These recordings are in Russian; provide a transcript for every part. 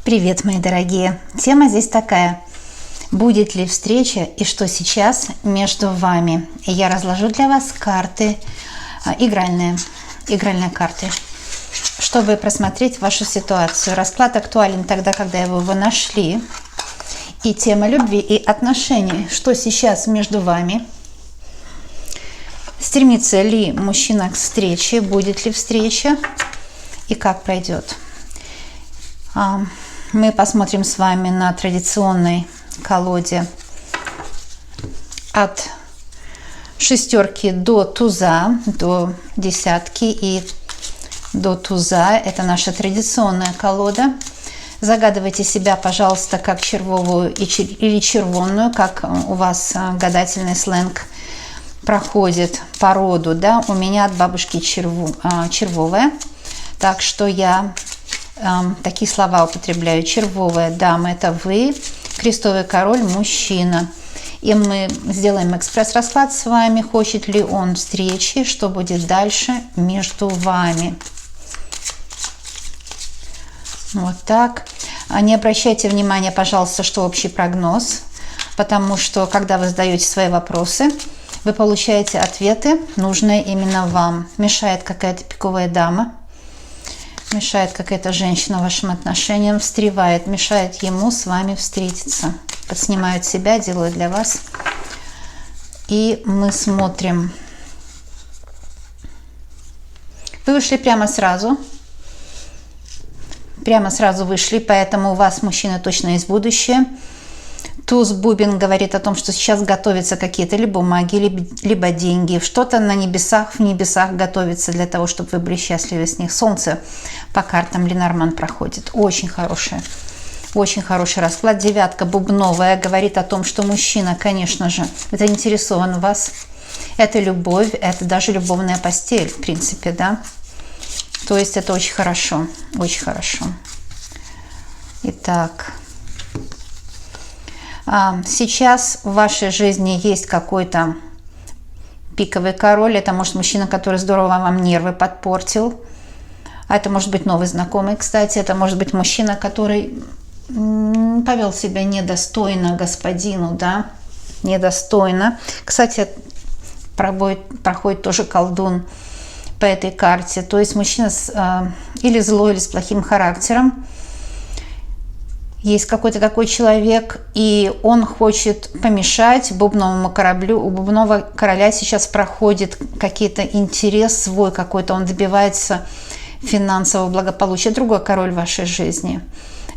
Привет, мои дорогие! Тема здесь такая. Будет ли встреча и что сейчас между вами? И я разложу для вас карты, игральные карты, чтобы просмотреть вашу ситуацию. Расклад актуален тогда, когда вы его нашли. И тема любви и отношений. Что сейчас между вами? Стремится ли мужчина к встрече? Будет ли встреча? И как пройдет? Мы посмотрим с вами на традиционной колоде от шестерки до туза, до десятки и до туза. Это наша традиционная колода. Загадывайте себя, пожалуйста, как червовую или червонную, как у вас гадательный сленг проходит по роду. Да? У меня от бабушки червовая, так что я такие слова употребляю. Червовая дама – это вы, крестовый король – мужчина. И мы сделаем экспресс-расклад с вами. Хочет ли он встречи, что будет дальше между вами. Вот так. Не обращайте внимания, пожалуйста, что общий прогноз, потому что, когда вы задаете свои вопросы, вы получаете ответы, нужные именно вам. Мешает какая-то пиковая дама, мешает какая-то женщина вашим отношениям, встревает, мешает ему с вами встретиться. Подснимают себя, делаю для вас. И мы смотрим. Вы вышли прямо сразу. Прямо сразу вышли, поэтому у вас, мужчина, точно есть будущее. Туз бубен говорит о том, что сейчас готовятся какие-то либо бумаги, либо деньги. Что-то на небесах, в небесах готовится для того, чтобы вы были счастливы с них. Солнце по картам Ленорман проходит. Очень хороший расклад. Девятка бубновая говорит о том, что мужчина, конечно же, заинтересован в вас. Это любовь, это даже любовная постель, в принципе, да. То есть это очень хорошо, очень хорошо. Итак, сейчас в вашей жизни есть какой-то пиковый король. Это может мужчина, который здорово вам нервы подпортил. А это может быть новый знакомый, кстати. Это может быть мужчина, который повел себя недостойно господину, да, недостойно. Кстати, проходит тоже колдун по этой карте. То есть мужчина или злой, или с плохим характером. Есть какой-то такой человек, и он хочет помешать бубновому кораблю. У бубнового короля сейчас проходит какой-то интерес свой какой-то, он добивается финансового благополучия. Другой король в вашей жизни.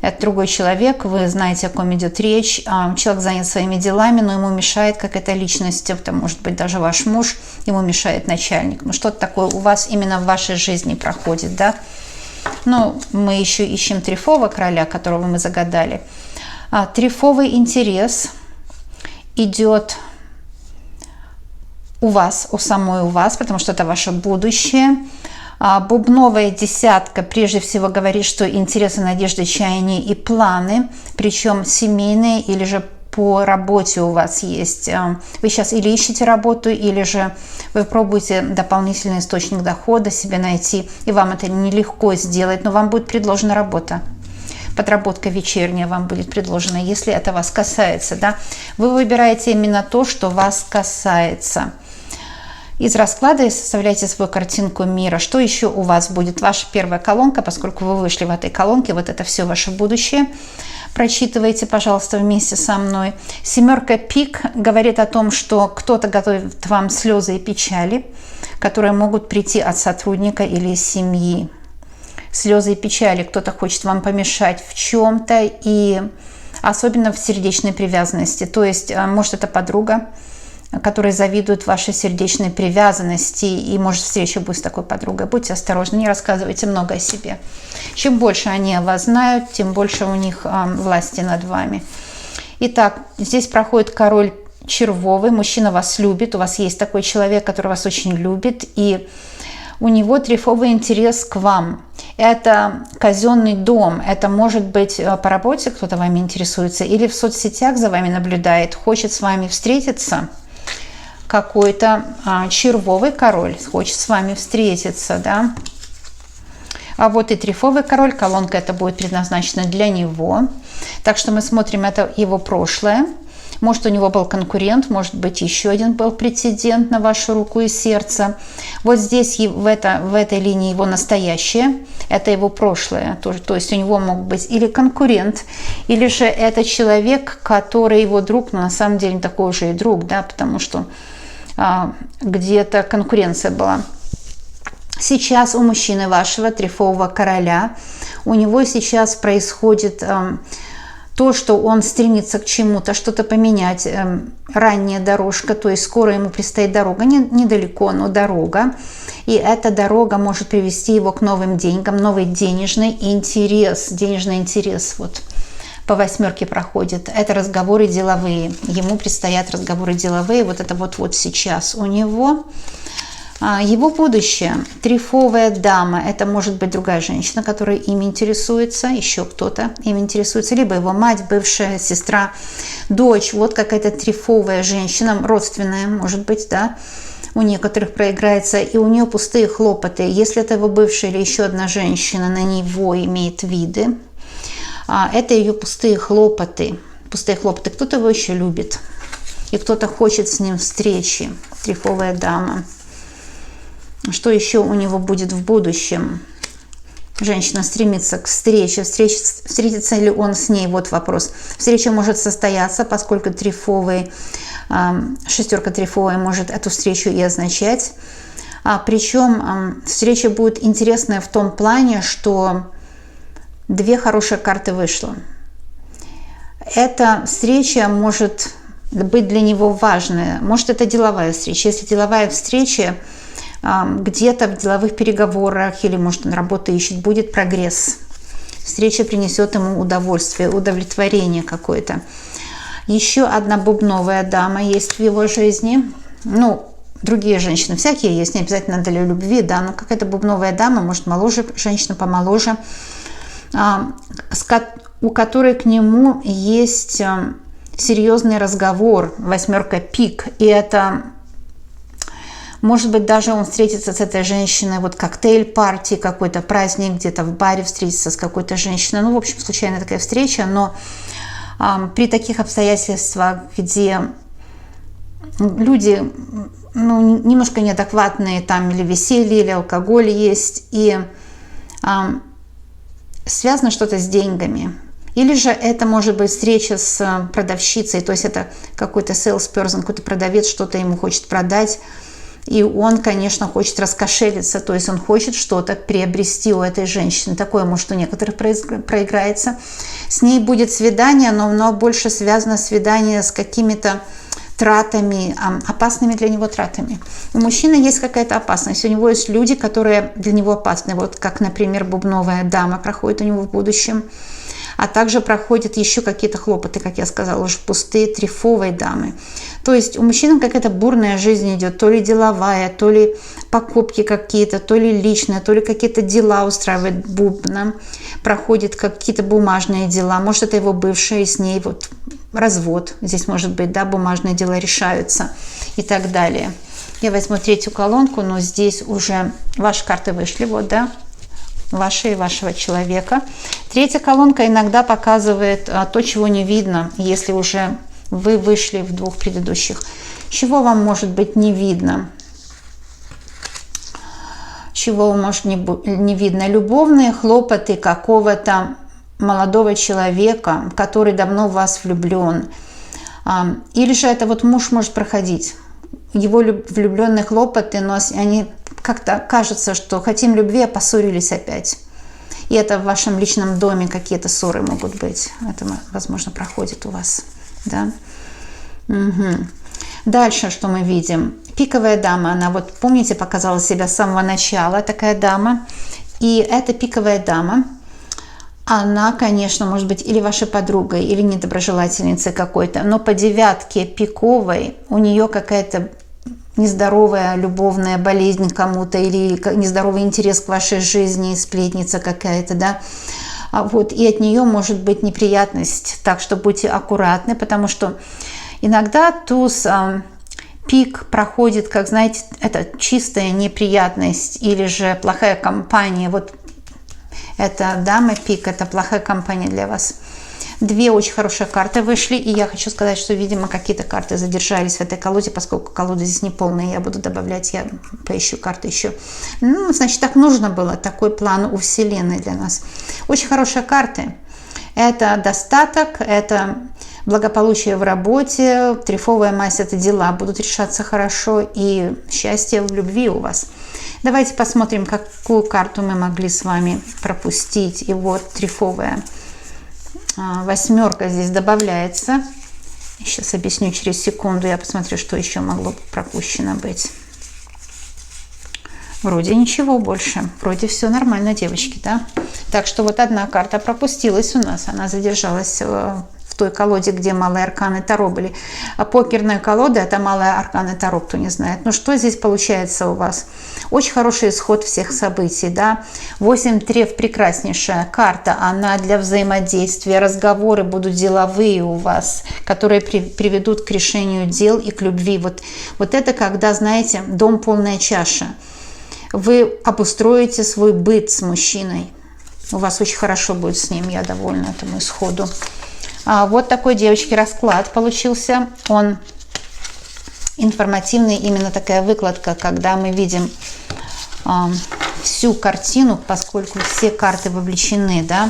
Это другой человек, вы знаете, о ком идет речь. Человек занят своими делами, но ему мешает какая-то личность, это может быть даже ваш муж, ему мешает начальник. Ну, что-то такое у вас именно в вашей жизни проходит, да? Ну, мы еще ищем трефового короля, которого мы загадали. Трефовый интерес идет у вас, у вас, потому что это ваше будущее. Бубновая десятка прежде всего говорит, что интересы, надежды, чаяния и планы, причем семейные или же по работе у вас есть. Вы сейчас или ищете работу, или же вы пробуете дополнительный источник дохода себе найти, и вам это нелегко сделать, но вам будет предложена работа. Подработка вечерняя вам будет предложена, если это вас касается. Да? Вы выбираете именно то, что вас касается. Из расклада составляйте свою картинку мира. Что еще у вас будет? Ваша первая колонка, поскольку вы вышли в этой колонке, вот это все ваше будущее. Прочитывайте, пожалуйста, вместе со мной. Семерка пик говорит о том, что кто-то готовит вам слезы и печали, которые могут прийти от сотрудника или из семьи. Слезы и печали, кто-то хочет вам помешать в чем-то, и особенно в сердечной привязанности. То есть, может, это подруга, которые завидуют вашей сердечной привязанности, и, может, встреча будет с такой подругой. Будьте осторожны, не рассказывайте много о себе. Чем больше они о вас знают, тем больше у них власти над вами. Итак, здесь проходит король червовый. Мужчина вас любит, у вас есть такой человек, который вас очень любит, и у него трефовый интерес к вам. Это казенный дом, это может быть по работе кто-то вами интересуется, или в соцсетях за вами наблюдает, хочет с вами встретиться. Какой-то червовый король хочет с вами встретиться, да. А вот и трефовый король, колонка это будет предназначена для него. Так что мы смотрим это его прошлое. Может, у него был конкурент, может быть, еще один был претендент на вашу руку и сердце. Вот здесь, в этой линии его настоящее, это его прошлое. То есть у него мог быть или конкурент, или же это человек, который его друг, но на самом деле не такой уже и друг, да, потому что где-то конкуренция была. Сейчас у мужчины вашего трефового короля, у него сейчас происходит то, что он стремится к чему-то, что-то поменять, ранняя дорожка, то есть скоро ему предстоит дорога, недалеко, но дорога. И эта дорога может привести его к новым деньгам, новый денежный интерес. Вот по восьмерке проходит. Это разговоры деловые. Ему предстоят разговоры деловые. Вот это вот сейчас у него. Его будущее. Трефовая дама. Это может быть другая женщина, которая им интересуется. Еще кто-то им интересуется. Либо его мать, бывшая сестра, дочь. Вот какая-то трефовая женщина. Родственная, может быть, да. У некоторых проиграется. И у нее пустые хлопоты. Если это его бывшая или еще одна женщина на него имеет виды, это ее пустые хлопоты. Пустые хлопоты. Кто-то его еще любит. И кто-то хочет с ним встречи. Трефовая дама. Что еще у него будет в будущем? Женщина стремится к встрече. Встретится ли он с ней? Вот вопрос. Встреча может состояться, поскольку шестерка трефовая может эту встречу и означать. Причем встреча будет интересная в том плане, что две хорошие карты вышло. Эта встреча может быть для него важная. Может, это деловая встреча. Если деловая встреча, где-то в деловых переговорах или, может, он работу ищет, будет прогресс. Встреча принесет ему удовольствие, удовлетворение какое-то. Еще одна бубновая дама есть в его жизни. Ну, другие женщины всякие есть, не обязательно для любви, да, но какая-то бубновая дама, может, моложе, женщина помоложе, у которой к нему есть серьезный разговор, восьмерка пик, и это... Может быть, даже он встретится с этой женщиной, вот коктейль-партии, какой-то праздник, где-то в баре встретится с какой-то женщиной. Ну, в общем, случайная такая встреча, но при таких обстоятельствах, где люди, ну, немножко неадекватные, там или веселье, или алкоголь есть, и связано что-то с деньгами. Или же это может быть встреча с продавщицей, то есть это какой-то salesperson, какой-то продавец что-то ему хочет продать, и он, конечно, хочет раскошелиться, то есть он хочет что-то приобрести у этой женщины. Такое, может, у некоторых проиграется. С ней будет свидание, но больше связано свидание с какими-то тратами, опасными для него тратами. У мужчины есть какая-то опасность, у него есть люди, которые для него опасны. Вот как, например, бубновая дама проходит у него в будущем. А также проходят еще какие-то хлопоты, как я сказала, уже пустые трефовые дамы. То есть у мужчин какая-то бурная жизнь идет, то ли деловая, то ли покупки какие-то, то ли личные, то ли какие-то дела устраивает бубном, проходят какие-то бумажные дела. Может, это его бывшая, и с ней вот развод. Здесь может быть, да, бумажные дела решаются и так далее. Я возьму третью колонку, но здесь уже ваши карты вышли, вот, да. Вашей и вашего человека. Третья колонка иногда показывает то, чего не видно, если уже вы вышли в двух предыдущих. Чего вам может быть не видно? Чего вам может не видно? Любовные хлопоты какого-то молодого человека, который давно в вас влюблен. Или же это вот муж может проходить. Его влюбленные хлопоты, но они как-то кажется, что хотим любви, а поссорились опять. И это в вашем личном доме какие-то ссоры могут быть. Это, возможно, проходит у вас. Да? Угу. Дальше, что мы видим? Пиковая дама. Она, вот помните, показала себя с самого начала, такая дама. И эта пиковая дама, она, конечно, может быть или вашей подругой, или недоброжелательницей какой-то. Но по девятке пиковой у нее какая-то нездоровая любовная болезнь кому-то или нездоровый интерес к вашей жизни, сплетница какая-то, да, вот, и от нее может быть неприятность, так что будьте аккуратны, потому что иногда туз пик проходит, как, знаете, это чистая неприятность или же плохая компания, вот Это дама пик, это плохая компания для вас. Две очень хорошие карты вышли, и я хочу сказать, что, видимо, какие-то карты задержались в этой колоде, поскольку колода здесь не полная, я буду добавлять, я поищу карты еще. Ну, значит, так нужно было, такой план у Вселенной для нас. Очень хорошие карты. Это достаток, это благополучие в работе, трифовая масть – это дела будут решаться хорошо, и счастье в любви у вас. Давайте посмотрим, какую карту мы могли с вами пропустить. И вот трифовая восьмерка здесь добавляется. Сейчас объясню через секунду, я посмотрю, что еще могло пропущено быть. Вроде ничего больше, вроде все нормально, девочки, да? Так что вот одна карта пропустилась у нас, она задержалась в той колоде, где малые арканы Таро были. А покерная колода – это малые арканы Таро, кто не знает. Ну что здесь получается у вас? Очень хороший исход всех событий, да? 8 треф – прекраснейшая карта, она для взаимодействия, разговоры будут деловые у вас, которые приведут к решению дел и к любви. Вот это когда, знаете, дом полная чаша. Вы обустроите свой быт с мужчиной. У вас очень хорошо будет с ним, я довольна этому исходу. Вот такой, девочки, расклад получился. Он информативный, именно такая выкладка, когда мы видим всю картину, поскольку все карты вовлечены, да.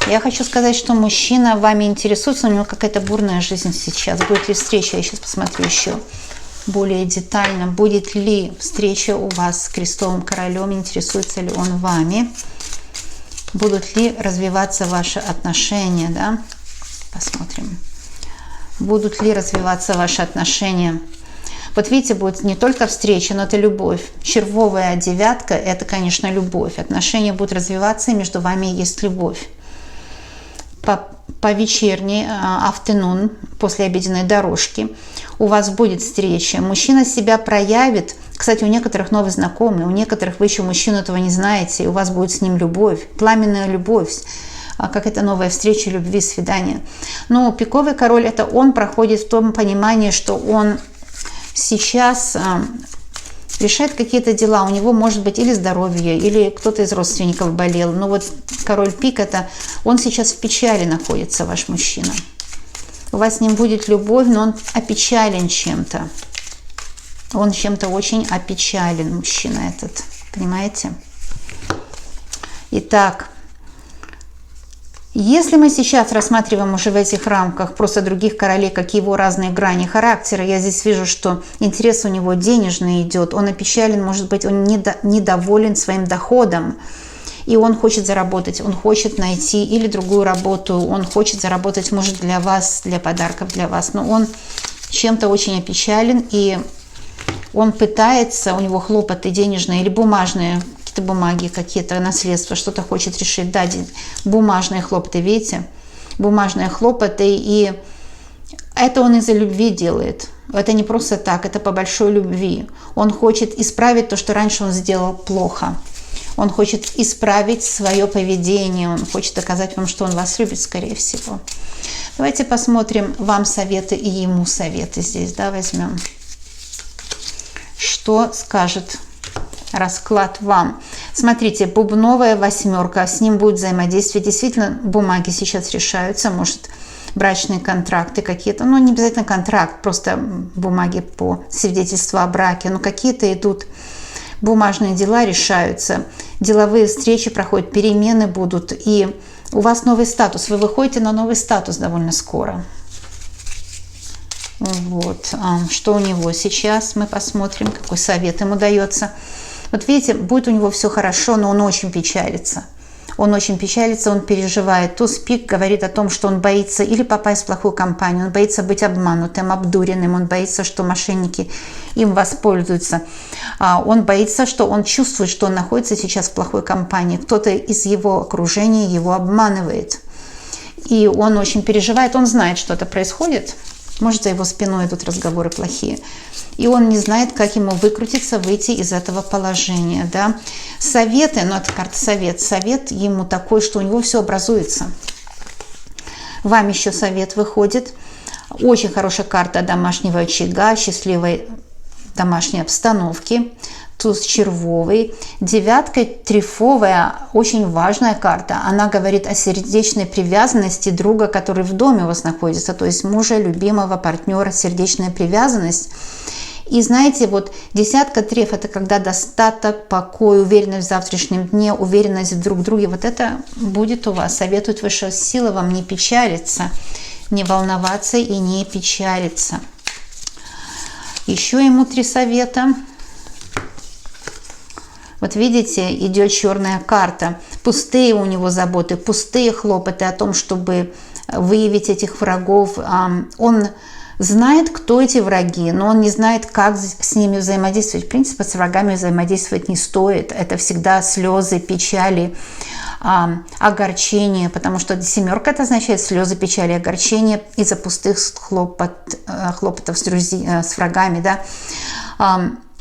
Я хочу сказать, что мужчина вами интересуется, у него какая-то бурная жизнь сейчас. Будет ли встреча? Я сейчас посмотрю еще более детально. Будет ли встреча у вас с Крестовым Королем? Интересуется ли он вами? Будут ли развиваться ваши отношения, да? Посмотрим. Будут ли развиваться ваши отношения? Вот видите, будет не только встреча, но это любовь. Червовая девятка – это, конечно, любовь. Отношения будут развиваться, и между вами есть любовь. По вечерней, afternoon, после обеденной дорожки, у вас будет встреча. Мужчина себя проявит. Кстати, у некоторых новый знакомый, у некоторых вы еще мужчину этого не знаете, и у вас будет с ним любовь, пламенная любовь. Как это новая встреча, любви, свидания. Но пиковый король – это он проходит в том понимании, что он сейчас решает какие-то дела. У него может быть или здоровье, или кто-то из родственников болел. Но вот король пик – это он сейчас в печали находится, ваш мужчина. У вас с ним будет любовь, но он опечален чем-то. Он чем-то очень опечален, мужчина этот. Понимаете? Итак, если мы сейчас рассматриваем уже в этих рамках просто других королей, как его разные грани характера, я здесь вижу, что интерес у него денежный идет, он опечален, может быть, он недоволен своим доходом, и он хочет заработать, он хочет найти или другую работу, он хочет заработать, может, для вас, для подарков для вас, но он чем-то очень опечален, и он пытается, у него хлопоты денежные или бумажные, какие-то бумаги, какие-то наследства, что-то хочет решить. Да, бумажные хлопоты, видите? Бумажные хлопоты, и это он из-за любви делает. Это не просто так, это по большой любви. Он хочет исправить то, что раньше он сделал плохо. Он хочет исправить свое поведение, он хочет доказать вам, что он вас любит, скорее всего. Давайте посмотрим вам советы и ему советы здесь, да, возьмем. Что скажет расклад вам? Смотрите, бубновая восьмерка, с ним будет взаимодействие. Действительно, бумаги сейчас решаются, может, брачные контракты какие-то, ну, не обязательно контракт, просто бумаги по свидетельству о браке, но какие-то идут бумажные дела, решаются, деловые встречи проходят, перемены будут, и у вас новый статус, вы выходите на новый статус довольно скоро. Вот, что у него сейчас, мы посмотрим, какой совет ему дается. Вот видите, будет у него все хорошо, но он очень печалится. Он очень печалится, он переживает. Туз пик говорит о том, что он боится или попасть в плохую компанию, он боится быть обманутым, обдуренным, он боится, что мошенники им воспользуются. Он боится, что он чувствует, что он находится сейчас в плохой компании. Кто-то из его окружения его обманывает. И он очень переживает, он знает, что это происходит. Может, за его спиной идут разговоры плохие. И он не знает, как ему выкрутиться, выйти из этого положения. Да? Советы, ну это карта совет. Совет ему такой, что у него все образуется. Вам еще совет выходит. Очень хорошая карта домашнего очага, счастливой домашней обстановки. туз червовый. Девятка трефовая, очень важная карта. Она говорит о сердечной привязанности друга, который в доме у вас находится, то есть мужа, любимого, партнера, сердечная привязанность. И знаете, вот десятка треф – это когда достаток, покой, уверенность в завтрашнем дне, уверенность в друг друге. Вот это будет у вас. Советует высшая сила вам не печалиться, не волноваться и не печалиться. Еще ему 3 совета. Вот видите, идет черная карта. Пустые у него заботы, пустые хлопоты о том, чтобы выявить этих врагов. Он знает, кто эти враги, но он не знает, как с ними взаимодействовать. В принципе, с врагами взаимодействовать не стоит. Это всегда слезы, печали, огорчение, потому что 7 это означает слезы, печали, огорчение из-за пустых хлопотов с врагами. Да?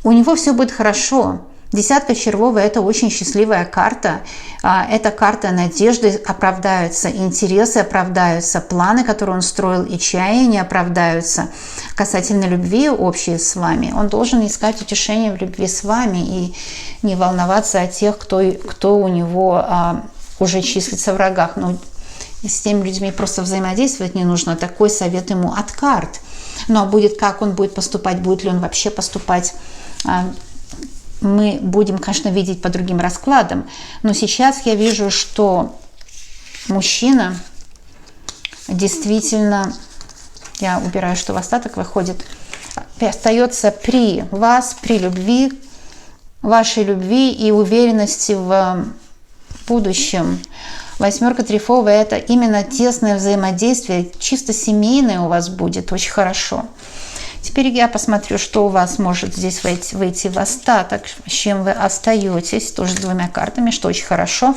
У него все будет хорошо. Десятка червовая – это очень счастливая карта. Это карта надежды оправдаются, интересы оправдаются, планы, которые он строил, и чаяния оправдаются. Касательно любви общей с вами, он должен искать утешение в любви с вами и не волноваться о тех, кто у него уже числится в врагах. Но с теми людьми просто взаимодействовать не нужно. Такой совет ему от карт. Но будет, как он будет поступать, будет ли он вообще поступать, мы будем, конечно, видеть по другим раскладам. Но сейчас я вижу, что мужчина действительно, я убираю, что в остаток выходит, остается при вас, при любви, вашей любви и уверенности в будущем. 8 трефовая – это именно тесное взаимодействие, чисто семейное у вас будет, очень хорошо. Теперь я посмотрю, что у вас может здесь выйти в остаток, с чем вы остаетесь, тоже с 2 картами, что очень хорошо.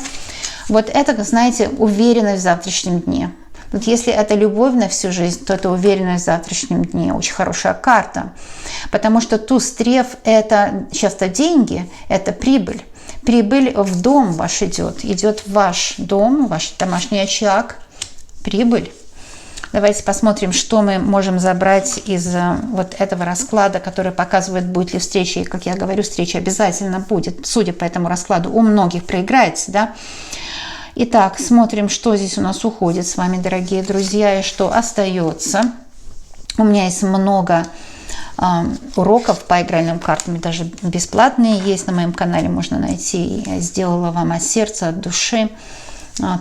Вот это, знаете, уверенность в завтрашнем дне. Вот если это любовь на всю жизнь, то это уверенность в завтрашнем дне, очень хорошая карта. Потому что туз треф – это часто деньги, это прибыль. Прибыль в дом ваш идет в ваш дом, ваш домашний очаг, прибыль. Давайте посмотрим, что мы можем забрать из вот этого расклада, который показывает, будет ли встреча. И, как я говорю, встреча обязательно будет. Судя по этому раскладу, у многих проиграется, да? Итак, смотрим, что здесь у нас уходит с вами, дорогие друзья, и что остается. У меня есть много уроков по игральным картам, даже бесплатные есть на моем канале, можно найти. Я сделала вам от сердца, от души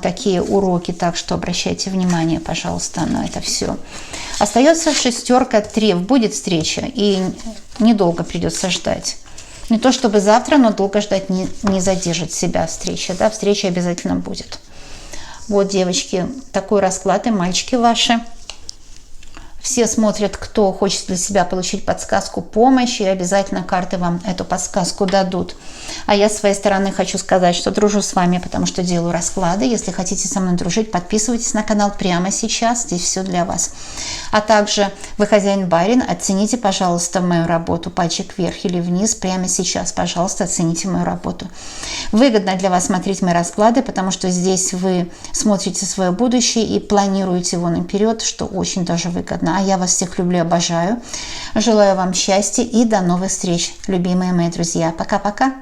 такие уроки, так что обращайте внимание, пожалуйста, на это все. Остается 6 треф, будет встреча, и недолго придется ждать. Не то чтобы завтра, но долго ждать не задержит себя встреча, да, встреча обязательно будет. Вот, девочки, такой расклад, и мальчики ваши. Все смотрят, кто хочет для себя получить подсказку, помощь, и обязательно карты вам эту подсказку дадут. А я с своей стороны хочу сказать, что дружу с вами, потому что делаю расклады. Если хотите со мной дружить, подписывайтесь на канал прямо сейчас, здесь все для вас. А также вы хозяин-барин, оцените, пожалуйста, мою работу, пальчик вверх или вниз, прямо сейчас, пожалуйста, оцените мою работу. Выгодно для вас смотреть мои расклады, потому что здесь вы смотрите свое будущее и планируете его наперед, что очень даже выгодно. А я вас всех люблю, обожаю. Желаю вам счастья и до новых встреч, любимые мои друзья. Пока-пока.